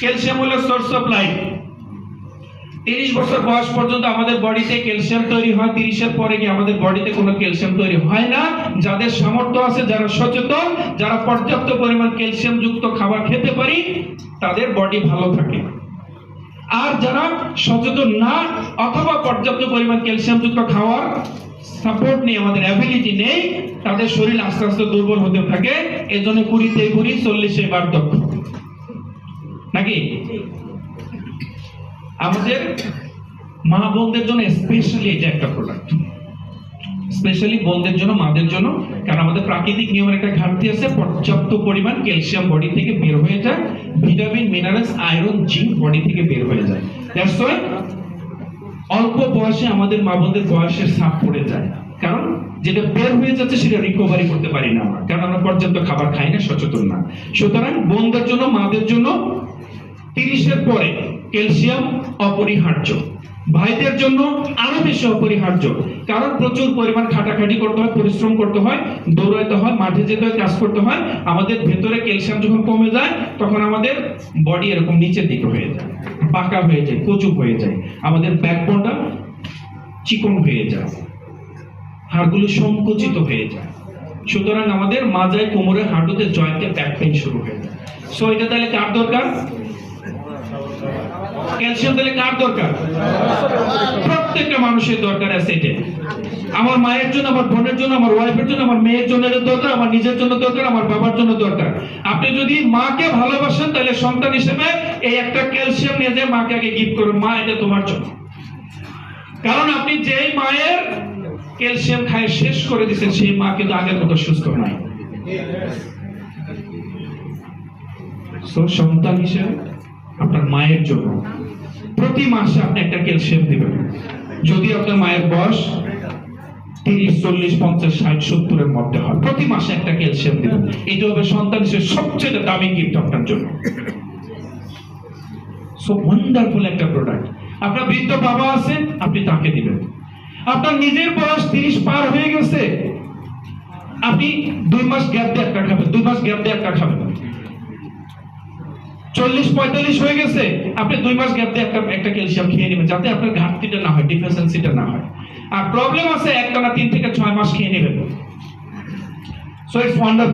Calcium হলো source of life. 30 বছর বয়স পর্যন্ত আমাদের বডিতে ক্যালসিয়াম তৈরি হয়, 30 এর পরে গিয়ে আমাদের বডিতে কোনো ক্যালসিয়াম তৈরি হয় না। যাদের সামর্থ্য আছে, যারা সচেতন, যারা পর্যাপ্ত পরিমাণ ক্যালসিয়াম যুক্ত খাবার খেতে পারি, তাদের বডি ভালো থাকে। আর যারা সচেতন না অথবা পর্যাপ্ত পরিমাণ ক্যালসিয়াম যুক্ত খাওয়ার সাপোর্ট নেই, আমাদের অ্যাবিলিটি নেই, তাদের শরীর আস্তে আস্তে দুর্বল হতে থাকে। এজন্য 20-তে বুড়ি 40-এ বার্ধক্য, নাকি? আমাদের মা বোনদের জন্য স্পেশালি এটা একটা প্রোডাক্ট, স্পেশালি বোনদের জন্য, মাদের জন্য, কারণ আমাদের প্রাকৃতিক নিয়মের একটা ঘাটতি আছে। পর্যাপ্ত পরিমাণ ক্যালসিয়াম বডি থেকে বের হয়ে যায়, vitamin, minerals, iron, zinc body থেকে বের হয়ে যায়। দ্যাটস ওয়াই অল্প বয়সে আমাদের মা বোনদের বয়সের ছাপ পড়ে যায়, কারণ যেটা বের হয়ে যাচ্ছে সেটা রিকভারি করতে পারি না আমরা, কারণ আমরা পর্যাপ্ত খাবার খাই না, সচেতন না। সুতরাং বোনদের জন্য, মাদের জন্য 30-এর পরে ক্যালসিয়াম অপরিহার্য। ভাইদের জন্য আরো বেশি অপরিহার্য, কারণ প্রচুর পরিমাণ খাটাখাটি করতে হয়, পরিশ্রম করতে হয়, দৌড়াইতে হয়, মাঠে যেতে হয়, কাজ করতে হয়। আমাদের ভেতরে ক্যালসিয়াম যখন কমে যায়, তখন আমাদের বডি এরকম নিচের দিকে হয়ে যায়, বাঁকা হয়ে যায়, কচু হয়ে যায়, আমাদের ব্যাকবোনটা চিকন হয়ে যায়, হাড়গুলো সংকুচিত হয়ে যায়। সুতরাং আমাদের মাজায়, কোমরে, হাঁটুতে, জয়েন্টে ব্যাক পেইন শুরু হয়ে যায়। সো এটা তাহলে কার দরকার? ক্যালসিয়াম তাহলে কার দরকার? প্রত্যেকটা মানুষের দরকার আছে এটা। আমার মায়ের জন্য, আমার বোনের জন্য, আমার ওয়াইফের জন্য, আমার মেয়ের জন্য এটা দরকার, আমার নিজের জন্য দরকার, আমার বাবার জন্য দরকার। আপনি যদি মাকে ভালোবাসেন, তাহলে সন্তান হিসেবে এই একটা ক্যালসিয়াম নিয়ে যায় মাকে আগে গিফট করুন, মা এটা তোমার জন্য। কারণ আপনি যেই মায়ের ক্যালসিয়াম খায় শেষ করে দিচ্ছেন, সেই মা কিন্তু আগের মতো সুস্থ নাই। সন্তান হিসেবে আপনার মায়ের জন্য প্রতি মাসে আপনি একটা ক্যালসিয়াম দিবেন। যদি আপনার মায়ের বয়স 30, 40, 50, 60, 70 এর মধ্যে হয়, প্রতি মাসে একটা ক্যালসিয়াম দিবেন। এটা হবে সন্তান হিসেবে সবচেয়ে দামি গিফট আপনার জন্য। সো ওয়ান্ডারফুল একটা প্রোডাক্ট। আপনার বৃদ্ধ বাবা আছেন, আপনি তাকে দিবেন। আপনার নিজের বয়স 30 পার হয়ে গেছে, আপনি 2 মাস গ্যাপ দিয়ে একটা খাবেন, 2 মাস গ্যাপ দিয়ে একটা খাবেন। 40-45 হয়ে গেছে, আপনি 2 মাস গ্যাপ দিয়ে একটা ক্যালসিয়াম খেয়ে নেবেন, যাতে আপনার ঘাটতিটা না হয়, ডিফিসিয়েন্সিটা না হয়। আর প্রবলেম আছে, একটানা 3 থেকে 6 মাস খেয়ে নেবেন। So it's wonderful.